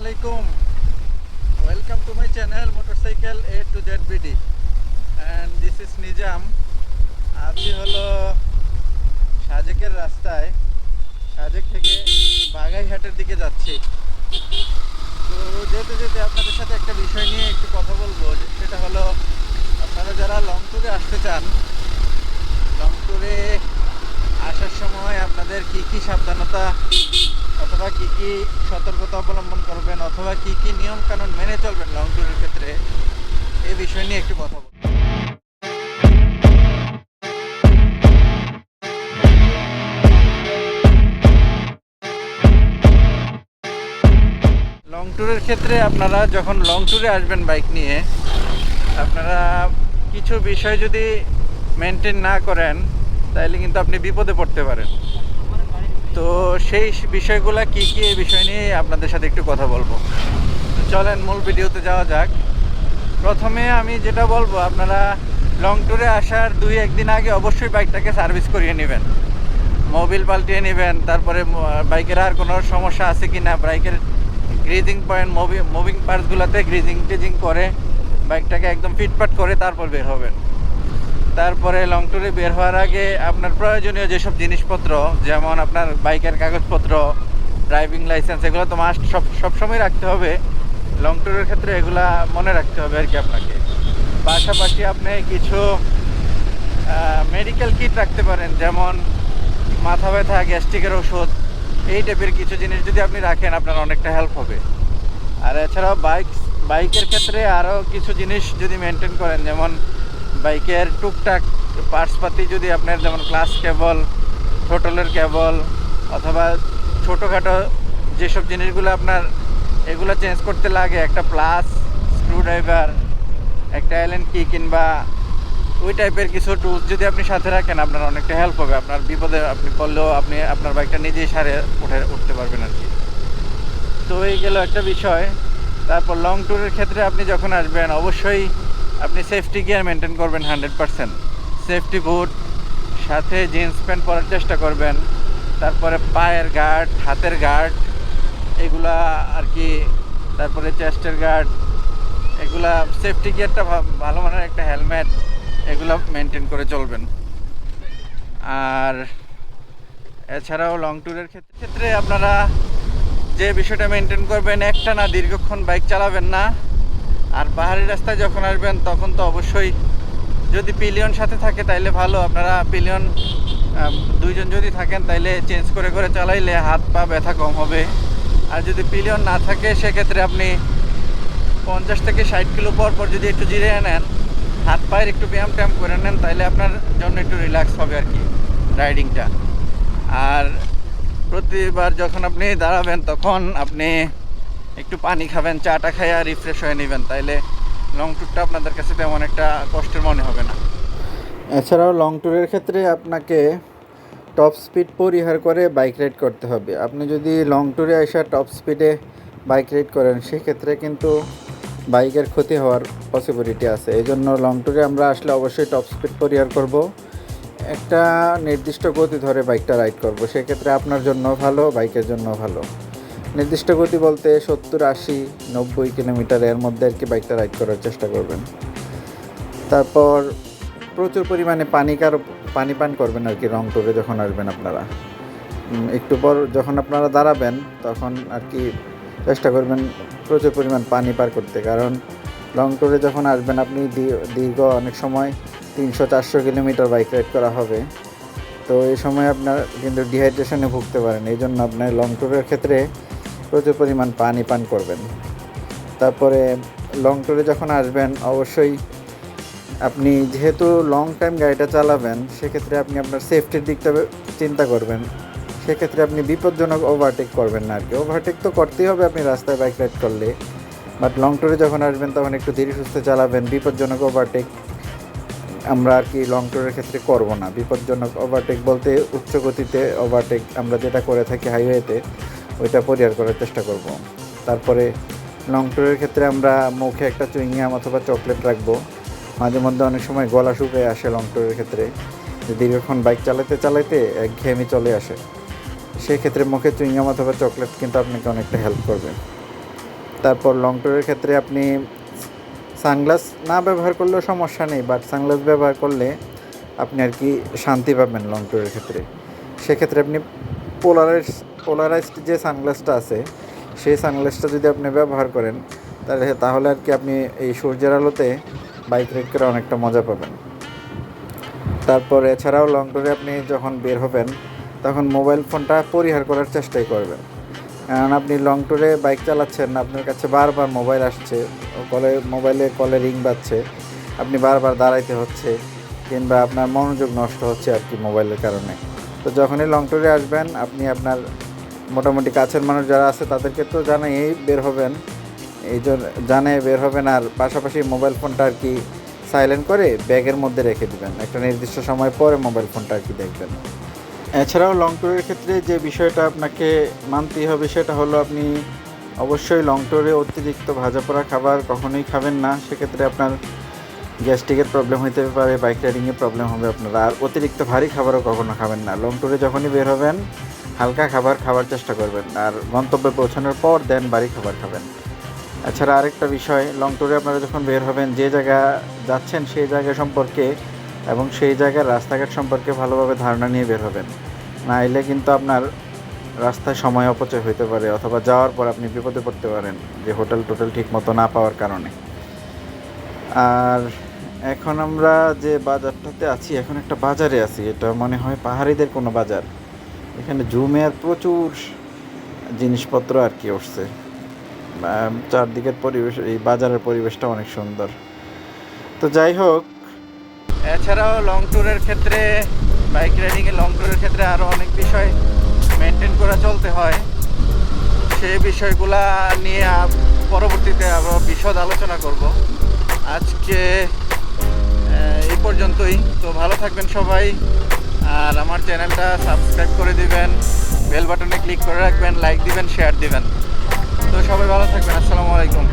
Assalamualaikum. Welcome to my channel Motorcycle A to Z BD and this is Nizam. আছি হলো সাজেকের রাস্তায়, সাজেক থেকে বাগাইহাটের দিকে যাচ্ছি। তো যেতে যেতে আপনাদের সাথে একটা বিষয় নিয়ে একটু কথা বলবো, সেটা হলো আপনারা যারা লং ট্যুরে আসতে চান, লং ট্যুরে আসার সময় আপনাদের কি কি সাবধানতা অথবা কি কি সতর্কতা অবলম্বন করবেন অথবা কি কি নিয়ম কানুন মেনে চলবেন লং ট্যুরের ক্ষেত্রে, এই বিষয় নিয়ে একটু কথা বলবো। লং ট্যুরের ক্ষেত্রে আপনারা যখন লং ট্যুরে আসবেন বাইক নিয়ে, আপনারা কিছু বিষয় যদি মেনটেন না করেন তাহলে কিন্তু আপনি বিপদে পড়তে পারেন। তো সেই বিষয়গুলো কি কি, এই বিষয় নিয়ে আপনাদের সাথে একটু কথা বলবো। চলেন মূল ভিডিওতে যাওয়া যাক। প্রথমে আমি যেটা বলবো, আপনারা লং ট্যুরে আসার 2-1 দিন আগে অবশ্যই বাইকটাকে সার্ভিস করিয়ে নেবেন, মোবিল পাল্টিয়ে নেবেন। তারপরে বাইকের আর কোনো সমস্যা আছে কি না, বাইকের গ্রিজিং পয়েন্ট, মুভিং পার্টসগুলোতে গ্রিজিং করে বাইকটাকে একদম ফিটফাট করে তারপর বের হবেন। তারপরে লং ট্যুরে বের হওয়ার আগে আপনার প্রয়োজনীয় যেসব জিনিসপত্র, যেমন আপনার বাইকের কাগজপত্র, ড্রাইভিং লাইসেন্স, এগুলো তো মাস্ট সবসময় রাখতে হবে। লং ট্যুরের ক্ষেত্রে এগুলা মনে রাখতে হবে আর কি আপনাকে। পাশাপাশি আপনি কিছু মেডিকেল কিট রাখতে পারেন, যেমন মাথা ব্যথা, গ্যাস্ট্রিকের ওষুধ, এই টাইপের কিছু জিনিস যদি আপনি রাখেন আপনার অনেকটা হেল্প হবে। আর এছাড়াও বাইকের ক্ষেত্রে আরও কিছু জিনিস যদি মেনটেন করেন, যেমন বাইকের টুকটাক পার্টসপাতি যদি আপনার, যেমন ক্লাচ কেবল, থ্রোটলের কেবল, অথবা ছোটোখাটো যেসব জিনিসগুলো আপনার এগুলো চেঞ্জ করতে লাগে, একটা প্লাস, স্ক্রুড্রাইভার, একটা অ্যালেন কি কিংবা ওই টাইপের কিছু টুলস যদি আপনি সাথে রাখেন আপনার অনেকটা হেল্প হবে। আপনার বিপদে আপনি পড়লেও আপনি আপনার বাইকটা নিজেই সারে উঠতে পারবেন আর কি। তো এই গেল একটা বিষয়। তারপর লং ট্যুরের ক্ষেত্রে আপনি যখন আসবেন অবশ্যই আপনি সেফটি গিয়ার মেনটেন করবেন 100%। সেফটি বুট সাথে জিন্স প্যান্ট পরার চেষ্টা করবেন। তারপরে পায়ের গার্ড, হাতের গার্ড, এগুলা আর কি। তারপরে চেস্টের গার্ড, এগুলা সেফটি গিয়ারটা ভালো মানের একটা হেলমেট, এগুলো মেনটেন করে চলবেন। আর এছাড়াও লং ট্যুরের ক্ষেত্রে আপনারা যে বিষয়টা মেনটেন করবেন, একটা না দীর্ঘক্ষণ বাইক চালাবেন না। আর পাহাড়ি রাস্তায় যখন আসবেন তখন তো অবশ্যই, যদি পিলিয়ন সাথে থাকে তাইলে ভালো, আপনারা পিলিয়ন 2 জন যদি থাকেন তাইলে চেঞ্জ করে করে চালাইলে হাত পা ব্যথা কম হবে। আর যদি পিলিয়ন না থাকে সেক্ষেত্রে আপনি 50 থেকে 60 কিলো পর পর যদি একটু জিরিয়ে নেন, হাত পায়ের একটু ব্যায়াম ট্যায়াম করে নেন, তাইলে আপনার জন্য একটু রিল্যাক্স হবে আর কি রাইডিংটা। আর প্রতিবার যখন আপনি দাঁড়াবেন তখন আপনি একটু পানি খাবেন, চাটা খাইয়া রিফ্রেশ হয়ে নেবেন, তাইলে লং ট্যুরটা আপনাদের কাছে তেমন একটা কষ্টের মনে হবে না। এছাড়াও লং ট্যুরের ক্ষেত্রে আপনাকে টপ স্পিড পরিহার করে বাইক রাইড করতে হবে। আপনি যদি লং ট্যুরে এসে টপ স্পিডে বাইক রাইড করেন সেক্ষেত্রে কিন্তু বাইকের ক্ষতি হওয়ার পসিবিলিটি আছে। এই জন্য লং ট্যুরে আমরা আসলে অবশ্যই টপ স্পিড পরিহার করব, একটা নির্দিষ্ট গতি ধরে বাইকটা রাইড করব। সেক্ষেত্রে আপনার জন্য ভালো, বাইকের জন্য ভালো। নির্দিষ্ট গতি বলতে 70, 80, 90 কিলোমিটার এর মধ্যে আর কি বাইকটা রাইড করার চেষ্টা করবেন। তারপর প্রচুর পরিমাণে পানি পান করবেন আর কি লং ট্যুরে যখন আসবেন আপনারা। একটু পর যখন আপনারা দাঁড়াবেন তখন আর কি চেষ্টা করবেন প্রচুর পরিমাণ পানি পার করতে, কারণ লং ট্যুরে যখন আসবেন আপনি দীর্ঘ অনেক সময় 300-400 কিলোমিটার বাইক রাইড করা হবে। তো এই সময় আপনার কিন্তু ডিহাইড্রেশনে ভুগতে পারেন। এই জন্য আপনার লং ট্যুরের ক্ষেত্রে প্রচুর পরিমাণ পানি পান করবেন। তারপরে লং ট্যুরে যখন আসবেন অবশ্যই আপনি যেহেতু লং টাইম গাড়িটা চালাবেন, সেক্ষেত্রে আপনি আপনার সেফটির দিকটা চিন্তা করবেন। সেক্ষেত্রে আপনি বিপজ্জনক ওভারটেক করবেন না আর কি। ওভারটেক তো করতেই হবে আপনি রাস্তায় বাইক রাইড করলে, বাট লং ট্যুরে যখন আসবেন তখন একটু ধীরে সুস্থে চালাবেন। বিপজ্জনক ওভারটেক আমরা আর কি লং ট্যুরের ক্ষেত্রে করব না। বিপজ্জনক ওভারটেক বলতে উচ্চ গতিতে ওভারটেক আমরা যেটা করে থাকি হাইওয়েতে, ওইটা পরিহার করার চেষ্টা করব। তারপরে লং ট্যুরের ক্ষেত্রে আমরা মুখে একটা চুইংগাম অথবা চকলেট রাখবো। মাঝে মধ্যে অনেক সময় গলা শুকিয়ে আসে লং ট্যুরের ক্ষেত্রে, দীর্ঘক্ষণ বাইক চালাতে একঘেয়েমি চলে আসে। সেক্ষেত্রে মুখে চুইংগাম অথবা চকলেট কিন্তু আপনাকে অনেকটা হেল্প করবে। তারপর লং ট্যুরের ক্ষেত্রে আপনি সানগ্লাস না ব্যবহার করলেও সমস্যা নেই, বাট সানগ্লাস ব্যবহার করলে আপনি আর কি শান্তি পাবেন লং ট্যুরের ক্ষেত্রে। সেক্ষেত্রে আপনি পোলারাইজড যে সানগ্লাসটা আছে সেই সানগ্লাসটা যদি আপনি ব্যবহার করেন তাহলে আর কি আপনি এই সূর্যের আলোতে বাইক রাইড করে অনেকটা মজা পাবেন। তারপর এছাড়াও লং ট্যুরে আপনি যখন বের হবেন তখন মোবাইল ফোনটা পরিহার করার চেষ্টাই করবেন, কারণ আপনি লং ট্যুরে বাইক চালাচ্ছেন, আপনার কাছে বারবার মোবাইল আসছে, মোবাইলে কলে রিং বাজছে, আপনি বারবার দাঁড়াইতে হচ্ছে, কিংবা আপনার মনোযোগ নষ্ট হচ্ছে আর কি মোবাইলের কারণে। তো যখনই লং ট্যুরে আসবেন আপনি আপনার মোটামুটি কাছের মানুষ যারা আছে তাদেরকে তো জানাই বের হবেন, এই জন্য জানিয়ে বের হবেন, আর পাশাপাশি মোবাইল ফোনটা আর কি সাইলেন্ট করে ব্যাগের মধ্যে রেখে দেবেন, একটা নির্দিষ্ট সময় পরে মোবাইল ফোনটা আর কি দেখবেন। এছাড়াও লং ট্যুরের ক্ষেত্রে যে বিষয়টা আপনাকে মানতেই হবে সেটা হলো আপনি অবশ্যই লং ট্যুরে অতিরিক্ত ভাজা পোড়া খাবার কখনোই খাবেন না, সেক্ষেত্রে আপনার গ্যাস্ট্রিকের প্রবলেম হতে পারে, বাইক রাইডিংয়ে প্রবলেম হবে আপনার। আর অতিরিক্ত ভারী খাবারও কখনো খাবেন না, লং ট্যুরে যখনই বের হবেন হালকা খাবার খাওয়ার চেষ্টা করবেন, আর গন্তব্যে পৌঁছানোর পর দেন ভারী খাবার খাবেন। এছাড়া আরেকটা বিষয়, লং ট্যুরে আপনারা যখন বের হবেন যে জায়গা যাচ্ছেন সেই জায়গা সম্পর্কে এবং সেই জায়গার রাস্তাঘাট সম্পর্কে ভালোভাবে ধারণা নিয়ে বের হবেন, না এলে কিন্তু আপনার রাস্তায় সময় অপচয় হতে পারে, অথবা যাওয়ার পর আপনি বিপদে পড়তে পারেন যে হোটেল ঠিক মতো না পাওয়ার কারণে। আর এখন আমরা যে বাজারটাতে আছি, এখন একটা বাজারে আছি, এটা মনে হয় পাহাড়িদের কোনো বাজার, এখানে জুমের প্রচুর জিনিসপত্র আর কি উঠছে, চারদিকের পরিবেশ, এই বাজারের পরিবেশটা অনেক সুন্দর। তো যাই হোক, এছাড়াও লং ট্যুরের ক্ষেত্রে বাইক রাইডিংয়ে লং ট্যুরের ক্ষেত্রে আরও অনেক বিষয় মেনটেন করে চলতে হয়, সেই বিষয়গুলা নিয়ে পরবর্তীতে আরও বিশদ আলোচনা করব। আজকে এই পর্যন্তই। তো ভালো থাকবেন সবাই, আর আমার চ্যানেলটা সাবস্ক্রাইব করে দিবেন, বেল বাটনে ক্লিক করে রাখবেন, লাইক দিবেন, শেয়ার দিবেন। তো সবাই ভালো থাকবেন। আসসালামু আলাইকুম।